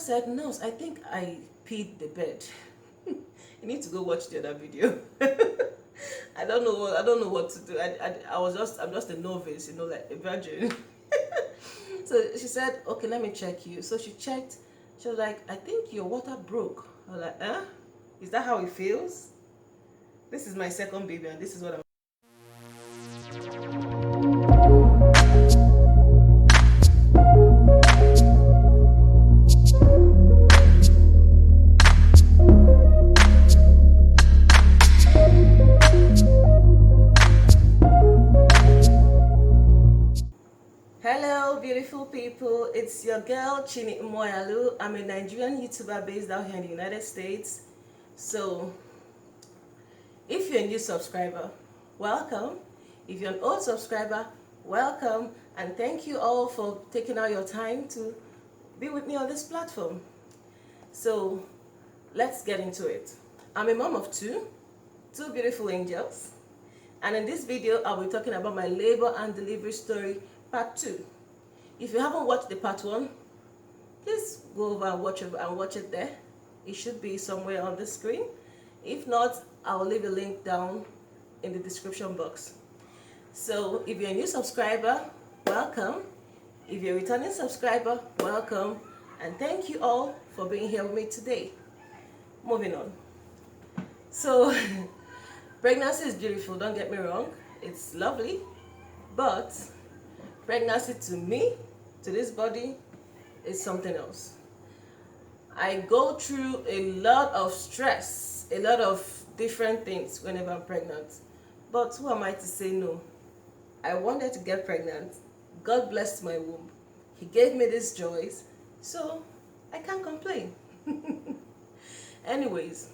said, "Nurse, I think I peed the bed." You need to go watch the other video. I don't know what to do. I'm just a novice, like a virgin. So she said, "Okay, let me check you." So she checked. She was like, "I think your water broke." I was like, "Huh? Is that how it feels?" This is my second baby, and this is what I'm. Hello, beautiful people. It's your girl Chini Moyalu. I'm a Nigerian YouTuber based out here in the United States. So, if you're a new subscriber, welcome. If you're an old subscriber, welcome. And thank you all for taking out your time to be with me on this platform. So, let's get into it. I'm a mom of two beautiful angels. And in this video, I'll be talking about my labor and delivery story, part 2. If you haven't watched the part 1, please go over and watch it there. It should be somewhere on the screen. If not, I'll leave a link down in the description box. So if you're a new subscriber, welcome. If you're a returning subscriber, welcome. And thank you all for being here with me today. Moving on. So pregnancy is beautiful, don't get me wrong. It's lovely. But pregnancy to me, to this body, is something else. I go through a lot of stress, a lot of different things whenever I'm pregnant. But who am I to say no? I wanted to get pregnant. God blessed my womb. He gave me these joys, so I can't complain. Anyways,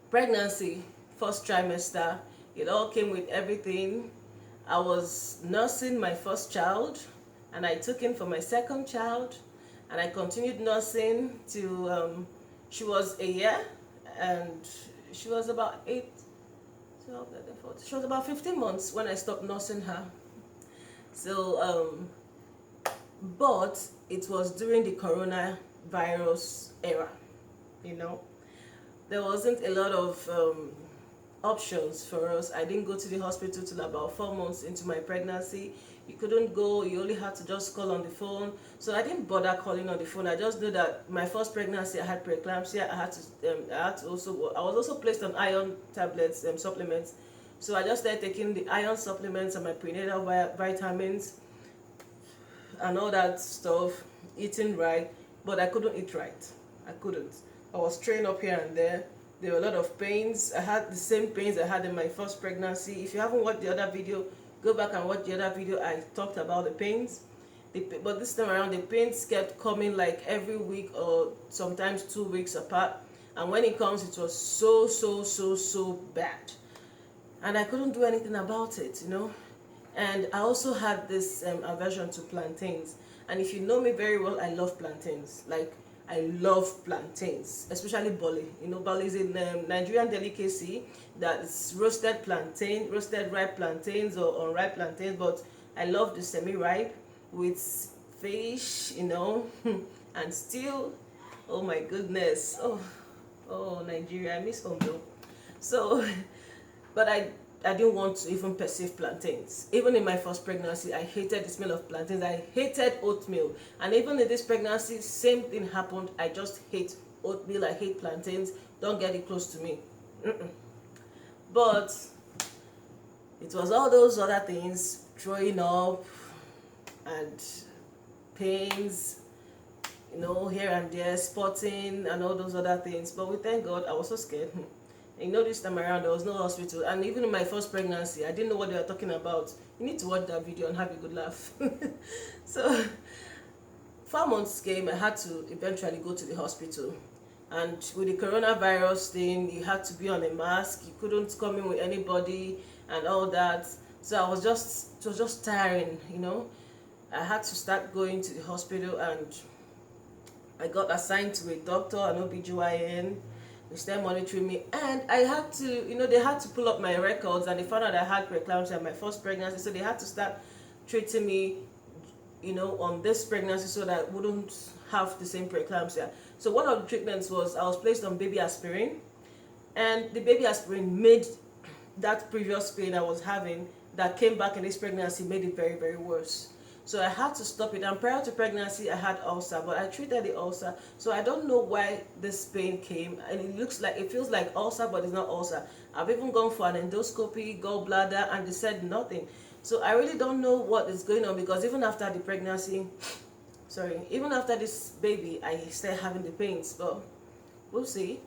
pregnancy, first trimester, it all came with everything. I was nursing my first child, and I took in for my second child, and I continued nursing till she was a year, and she was about 15 months when I stopped nursing her. So, but it was during the coronavirus era, There wasn't a lot of options for us. I didn't go to the hospital till about 4 months into my pregnancy. You couldn't go, you only had to just call on the phone. So I didn't bother calling on the phone. I just knew that my first pregnancy I had preeclampsia. I was also placed on iron tablets, supplements. So I just started taking the iron supplements and my prenatal vitamins and all that stuff, eating right, but I couldn't eat right. I couldn't. I was strained up here and there. There were a lot of pains. I had the same pains I had in my first pregnancy. If you haven't watched the other video, go back and watch the other video. I talked about the pains. But this time around, the pains kept coming like every week or sometimes 2 weeks apart. And when it comes, it was so bad. And I couldn't do anything about it, And I also had this aversion to plantains. And if you know me very well, I love plantains. Like, I love plantains, especially bole. Bole is a Nigerian delicacy that's roasted plantain, roasted ripe plantains or unripe plantains, but I love the semi-ripe with fish, and still, oh my goodness, oh Nigeria, I miss home though. So, but I didn't want to even perceive plantains. Even in my first pregnancy, I hated the smell of plantains. I hated oatmeal. And even in this pregnancy, same thing happened. I just hate oatmeal. I hate plantains. Don't get it close to me. But it was all those other things, throwing up and pains, here and there, spotting and all those other things. But we thank God, I was so scared. This time around, there was no hospital. And even in my first pregnancy, I didn't know what they were talking about. You need to watch that video and have a good laugh. So, 4 months came, I had to eventually go to the hospital. And with the coronavirus thing, you had to be on a mask. You couldn't come in with anybody and all that. So it was just tiring, I had to start going to the hospital, and I got assigned to a doctor, an OBGYN. They started monitoring me, and I had to, they had to pull up my records, and they found out I had preeclampsia in my first pregnancy, so they had to start treating me on this pregnancy so that I wouldn't have the same preeclampsia. So one of the treatments was I was placed on baby aspirin, and the baby aspirin made that previous pain I was having that came back in this pregnancy, made it very, very worse. So I had to stop it. And prior to pregnancy, I had ulcer, but I treated the ulcer. So I don't know why this pain came, and it feels like ulcer, but it's not ulcer. I've even gone for an endoscopy, gallbladder, and they said nothing. So I really don't know what is going on, because even after the pregnancy, even after this baby, I started having the pains. But we'll see.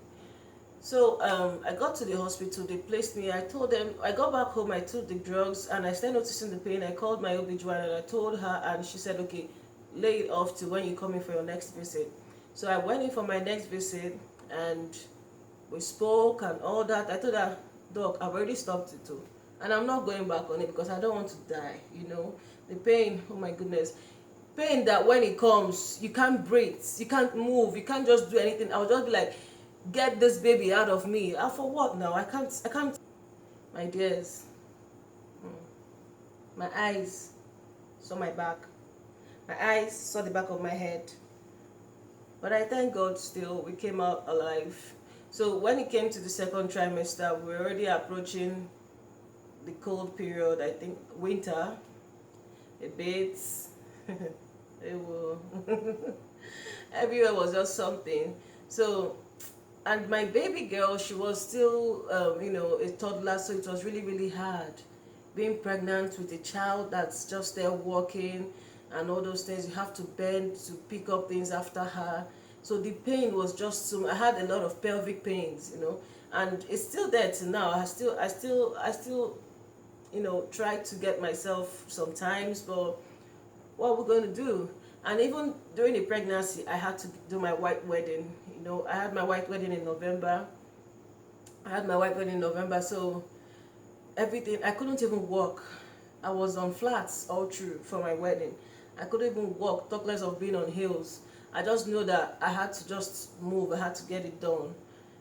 So I got to the hospital, they placed me. I told them, I got back home, I took the drugs, and I started noticing the pain. I called my OB/GYN and I told her, and she said, okay, lay it off to when you come in for your next visit. So I went in for my next visit, and we spoke and all that. I told her, doc, I've already stopped it too, and I'm not going back on it because I don't want to die. The pain, oh my goodness, pain that when it comes, you can't breathe, you can't move, you can't just do anything. I'll just be like, get this baby out of me. For what now? I can't. My dears, my eyes saw my back. My eyes saw the back of my head. But I thank God still, we came out alive. So when it came to the second trimester, we were already approaching the cold period, I think winter, a bit. It will. Everywhere was just something. So, and my baby girl, she was still, a toddler, so it was really, really hard being pregnant with a child that's just there walking and all those things. You have to bend to pick up things after her. So the pain was just so. I had a lot of pelvic pains, and it's still there till now. I still, try to get myself sometimes, but what we're going to do? And even during the pregnancy, I had to do my white wedding. I had my white wedding in November. So everything, I couldn't even walk. I was on flats all through for my wedding. I couldn't even walk, talk less of being on heels. I just knew that I had to just move. I had to get it done.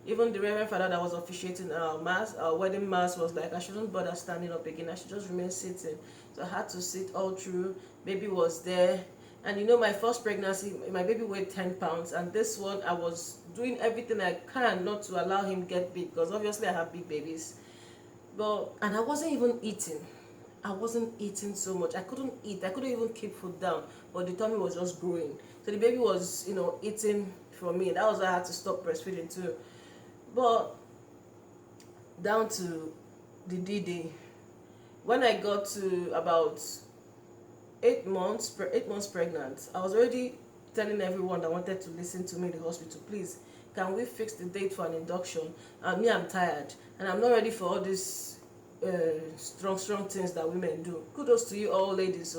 Even the Reverend Father that was officiating our wedding mass was like, I shouldn't bother standing up again. I should just remain sitting. So I had to sit all through. Baby was there. And my first pregnancy, my baby weighed 10 pounds. And this one, I was doing everything I can not to allow him get big, because obviously I have big babies. And I wasn't even eating. I wasn't eating so much. I couldn't eat. I couldn't even keep food down. But the tummy was just growing. So the baby was, eating from me. That was why I had to stop breastfeeding too. But down to the D-Day, when I got to about 8 months pregnant, I was already telling everyone that wanted to listen to me in the hospital, please, can we fix the date for an induction? And me, I'm tired, and I'm not ready for all these strong things that women do. Kudos to you all ladies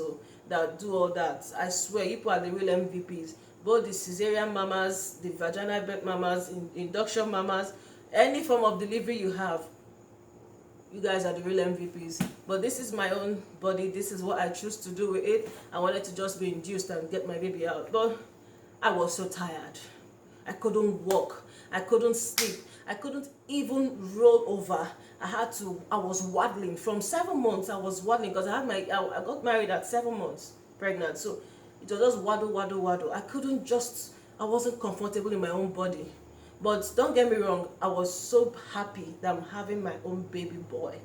that do all that. I swear, you are the real MVPs. Both the cesarean mamas, the vaginal birth mamas, induction mamas, any form of delivery you have, you guys are the real MVPs. But this is my own body. This is what I choose to do with it. I wanted to just be induced and get my baby out. But I was so tired. I couldn't walk. I couldn't sleep. I couldn't even roll over. I was waddling. From 7 months, I was waddling because I got married at 7 months pregnant. So it was just waddle. I wasn't comfortable in my own body. But don't get me wrong, I was so happy that I'm having my own baby boy.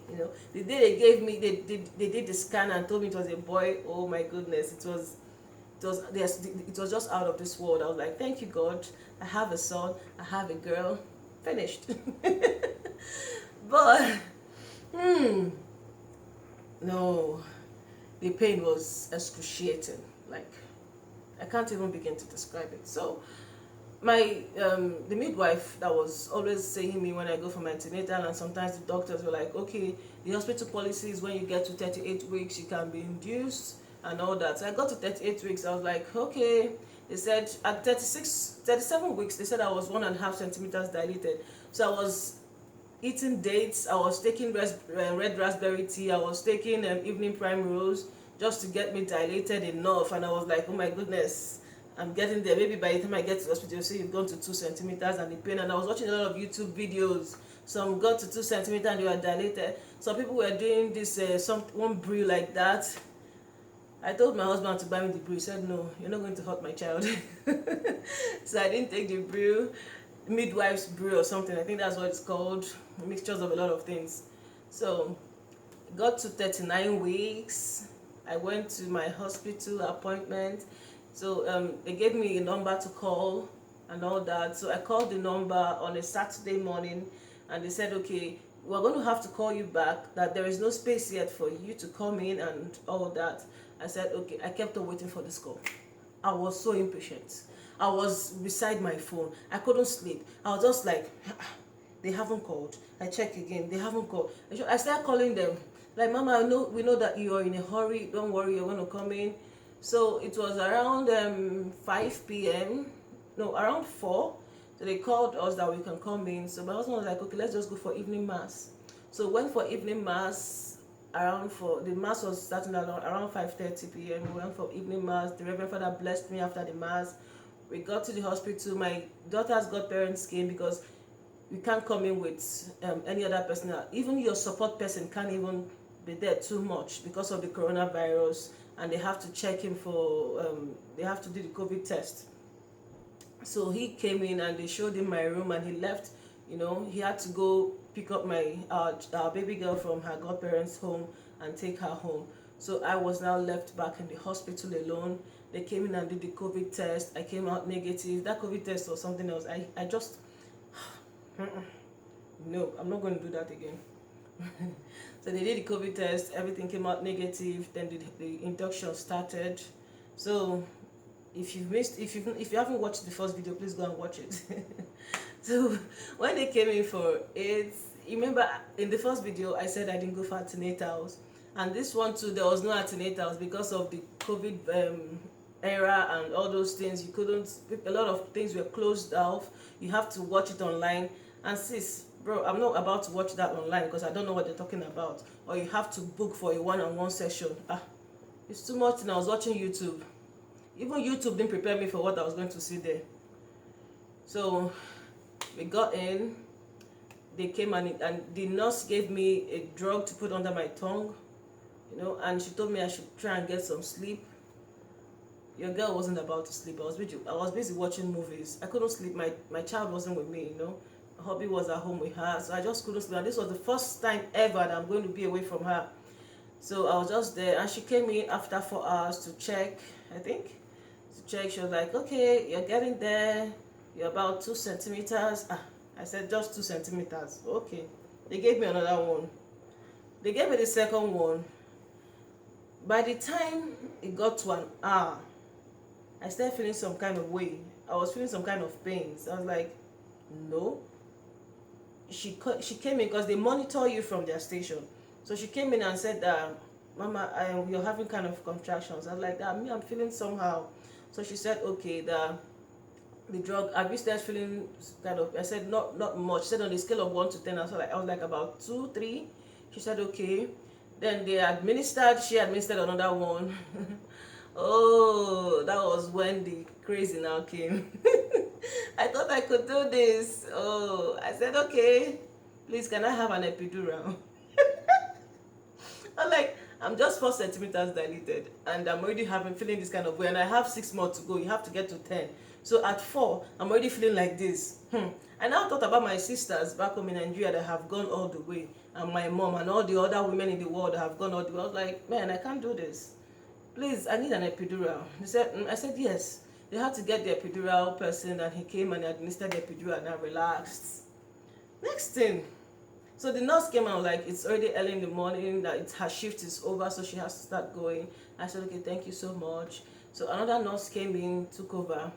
The day they did the scan and told me it was a boy. Oh my goodness, it was just out of this world. I was like, thank you God, I have a son, I have a girl, finished. But no, the pain was excruciating. Like, I can't even begin to describe it. So the midwife that was always saying me when I go for my antenatal, and sometimes the doctors were like, okay, the hospital policy is when you get to 38 weeks you can be induced and all that. So I got to 38 weeks, I was like, okay. They said at 37 weeks, they said I was 1.5 centimeters dilated. So I was eating dates, I was taking red raspberry tea, I was taking evening primrose just to get me dilated enough. And I was like, oh my goodness, I'm getting there. Maybe by the time I get to the hospital, say you've gone to 2 centimeters and the pain. And I was watching a lot of YouTube videos. Some got to 2 centimeters and they were dilated. Some people were doing this, one brew like that. I told my husband to buy me the brew. He said, no, you're not going to hurt my child. So I didn't take the brew, midwife's brew or something. I think that's what it's called. Mixtures of a lot of things. So got to 39 weeks. I went to my hospital appointment. So they gave me a number to call and all that. So I called the number on a Saturday morning, and they said, okay, we're going to have to call you back, that there is no space yet for you to come in and all that. I said, okay. I kept on waiting for this call. I was so impatient. I was beside my phone. I couldn't sleep. I was just like, they haven't called. I check again. They haven't called. I started calling them. Like, Mama, we know that you are in a hurry. Don't worry, you're going to come in. So it was around 5 p.m. No, around 4. So they called us that we can come in. So my husband was like, okay, let's just go for evening mass. So went for evening mass around 4. The mass was starting around 5:30 p.m. We went for evening mass. The Reverend Father blessed me after the mass. We got to the hospital. My daughter's godparents came because we can't come in with any other person. Even your support person can't even be there too much because of the coronavirus, and they have to check him for, they have to do the COVID test. So he came in and they showed him my room, and he left. He had to go pick up my our baby girl from her godparents' home and take her home. So I was now left back in the hospital alone. They came in and did the COVID test. I came out negative. That COVID test was something else. I just, no, I'm not going to do that again. So they did the COVID test. Everything came out negative. Then the induction started. So if you haven't watched the first video, please go and watch it. So when they came in for it, you remember in the first video I said I didn't go for antenatals, and this one too, there was no antenatals because of the COVID era and all those things. You couldn't, a lot of things were closed off. You have to watch it online. And sis, bro, I'm not about to watch that online because I don't know what they're talking about. Or you have to book for a one-on-one session. It's too much. And I was watching YouTube. Even YouTube didn't prepare me for what I was going to see there. So we got in. They came and the nurse gave me a drug to put under my tongue, and she told me I should try and get some sleep. Your girl wasn't about to sleep. I was busy watching movies. I couldn't sleep. My child wasn't with me, My hubby was at home with her, so I just couldn't sleep. And this was the first time ever that I'm going to be away from her. So I was just there, and she came in after 4 hours to check, I think. To check, she was like, okay, you're getting there. You're about 2 centimeters. I said, just 2 centimeters. Okay. They gave me another one. They gave me the second one. By the time it got to an hour, I started feeling some kind of way. I was feeling some kind of pains. I was like, no. She came in because they monitor you from their station. So she came in and said, Mama, you're having kind of contractions. I was like, I'm feeling somehow. So she said, okay, the drug, have you started feeling kind of, I said, not much. She said on a scale of 1 to 10, I was like about 2, 3. She said, okay. Then she administered another one. Oh, that was when the crazy now came. I thought I could do this. Oh, I said, okay, please, can I have an epidural? I'm just 4 centimeters dilated, and I'm already feeling this kind of way, and I have 6 more to go. You have to get to 10. So at 4, I'm already feeling like this. I now thought about my sisters back home in Nigeria that have gone all the way, and my mom and all the other women in the world that have gone all the way. I was like, man, I can't do this. Please, I need an epidural. I said, yes. They had to get the epidural person, and he came and administered the epidural, and I relaxed. Next thing, so the nurse came and was like, it's already early in the morning, that her shift is over, so she has to start going. I said, okay, thank you so much. So another nurse came in, took over.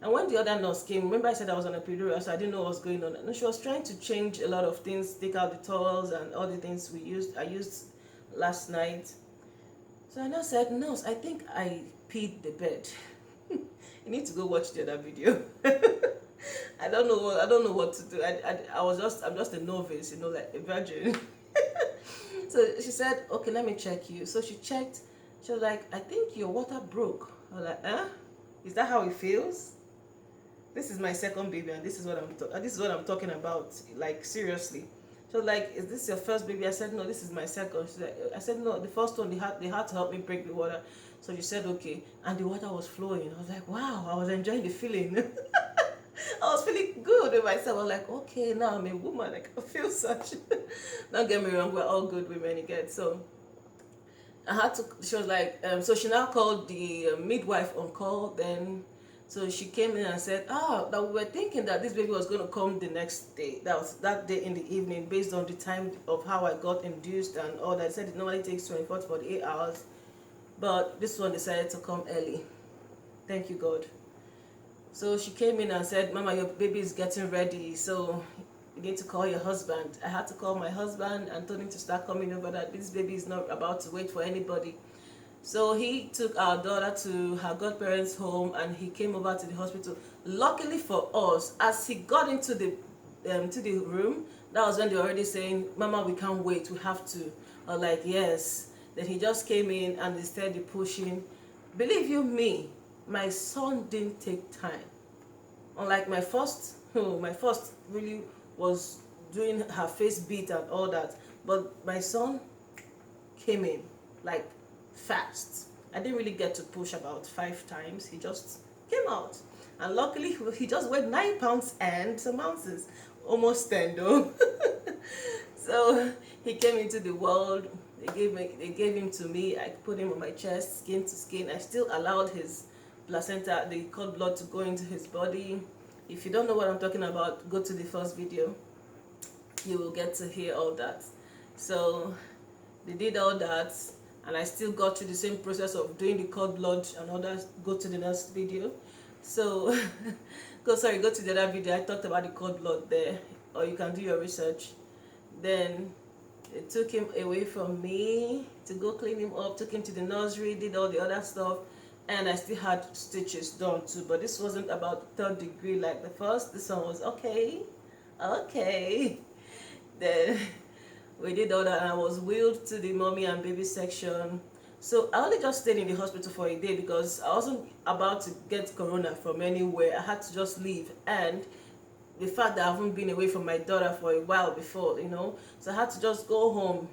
And when the other nurse came, remember I said I was on a epidural, so I didn't know what was going on. And she was trying to change a lot of things, take out the towels and all the things I used last night. So I now said, nurse, I think I peed the bed. You need to go watch the other video. I don't know what to do. I'm just a novice, like a virgin. So she said, okay, let me check you. So she checked. She was like, I think your water broke. I was like, is that how it feels? This is my second baby, and this is what I'm talking about. Like, seriously. She was like, is this your first baby? I said, no, this is my second. I said, no, the first one, they had to help me break the water. So she said okay, and the water was flowing. I was like, wow, I was enjoying the feeling. I was feeling good with myself. I was like, okay, now I'm a woman. I can feel such. Don't get me wrong, we're all good women again. So I had to. She was like, so she now called the midwife on call. Then, so she came in and said, that we were thinking that this baby was going to come the next day. That was that day in the evening, based on the time of how I got induced and all that. I said it normally takes 24 to 48 hours, but this one decided to come early. Thank you, God. So she came in and said, Mama, your baby is getting ready. So you need to call your husband. I had to call my husband and told him to start coming over, that this baby is not about to wait for anybody. So he took our daughter to her godparents' home and he came over to the hospital. Luckily for us, as he got into the room, that was when they were already saying, Mama, we can't wait, we have to. I was like, yes. Then he just came in and they started pushing. Believe you me, my son didn't take time. Unlike my first really was doing her face beat and all that. But my son came in like fast. I didn't really get to push about 5 times. He just came out. And luckily he just weighed 9 pounds and some ounces. Almost 10 though. So he came into the world. They gave him to me. I put him on my chest, skin to skin. I still allowed his placenta, the cord blood, to go into his body. If you don't know what I'm talking about, go to the first video. You will get to hear all that. So they did all that, and I still got through the same process of doing the cord blood and all that. Go to the next video. So go to the other video. I talked about the cord blood there, or you can do your research. Then they took him away from me to go clean him up, took him to the nursery, did all the other stuff, and I still had stitches done too. But this wasn't about 3rd degree like the first. This one was okay. Then we did all that, and I was wheeled to the mommy and baby section. So I only just stayed in the hospital for a day because I wasn't about to get corona from anywhere. I had to just leave, and the fact that I haven't been away from my daughter for a while before, so I had to just go home.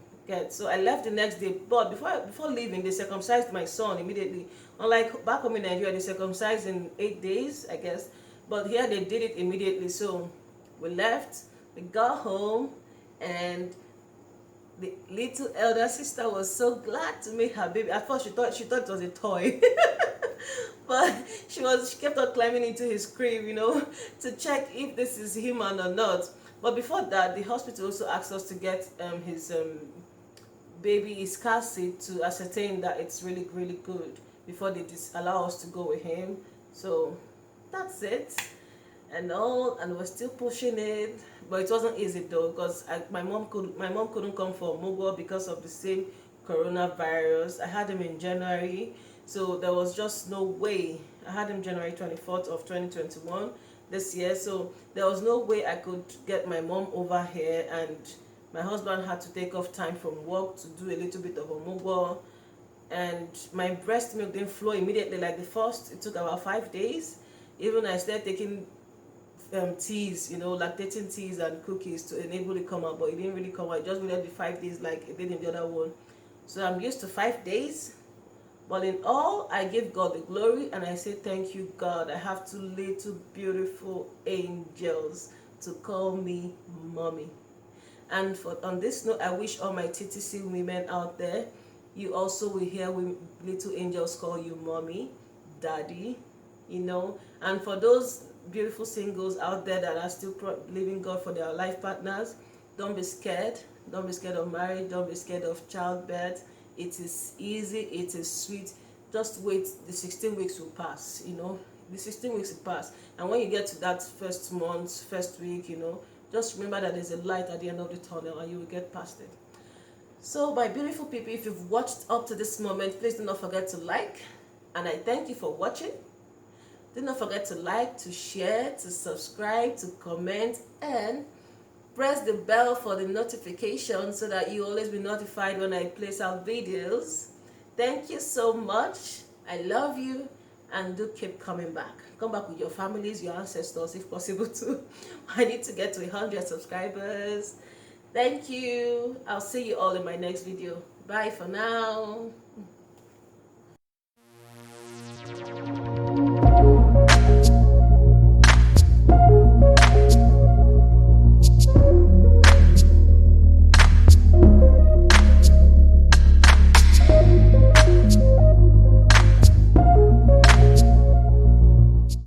So I left the next day, but before leaving, they circumcised my son immediately. Unlike back home in Nigeria, they circumcised in 8 days, I guess, but here they did it immediately. So we left, we got home, and the little elder sister was so glad to meet her baby. At first, she thought it was a toy. But she kept on climbing into his crib, to check if this is human or not. But before that, the hospital also asked us to get his baby's car seat to ascertain that it's really, really good before they allow us to go with him. So that's it. And we're still pushing it, but it wasn't easy though, because my mom couldn't come for Mugo because of the same coronavirus. I had him in January, so there was just no way. I had him January 24th of 2021 this year, so there was no way I could get my mom over here, and my husband had to take off time from work to do a little bit of a Mugo, and my breast milk didn't flow immediately like the first. It took about 5 days. Even I started taking teas, lactating teas and cookies to enable it come out, but it didn't really come out. It just waited the 5 days like it did in the other one. So I'm used to 5 days, but in all, I give God the glory, and I say thank you, God. I have 2 little beautiful angels to call me mommy. And on this note, I wish all my TTC women out there, you also will hear little angels call you mommy, daddy, and for those beautiful singles out there that are still believing God for their life partners, don't be scared. Don't be scared of marriage. Don't be scared of childbirth. It is easy. It is sweet. Just wait. The 16 weeks will pass. The 16 weeks will pass. And when you get to that first month, first week, just remember that there's a light at the end of the tunnel, and you will get past it. So, my beautiful people, if you've watched up to this moment, please do not forget to like. And I thank you for watching. Do not forget to like, to share, to subscribe, to comment, and press the bell for the notification so that you always be notified when I place out videos. Thank you so much. I love you, and do keep coming back. Come back with your families, your ancestors, if possible too. I need to get to 100 subscribers. Thank you. I'll see you all in my next video. Bye for now.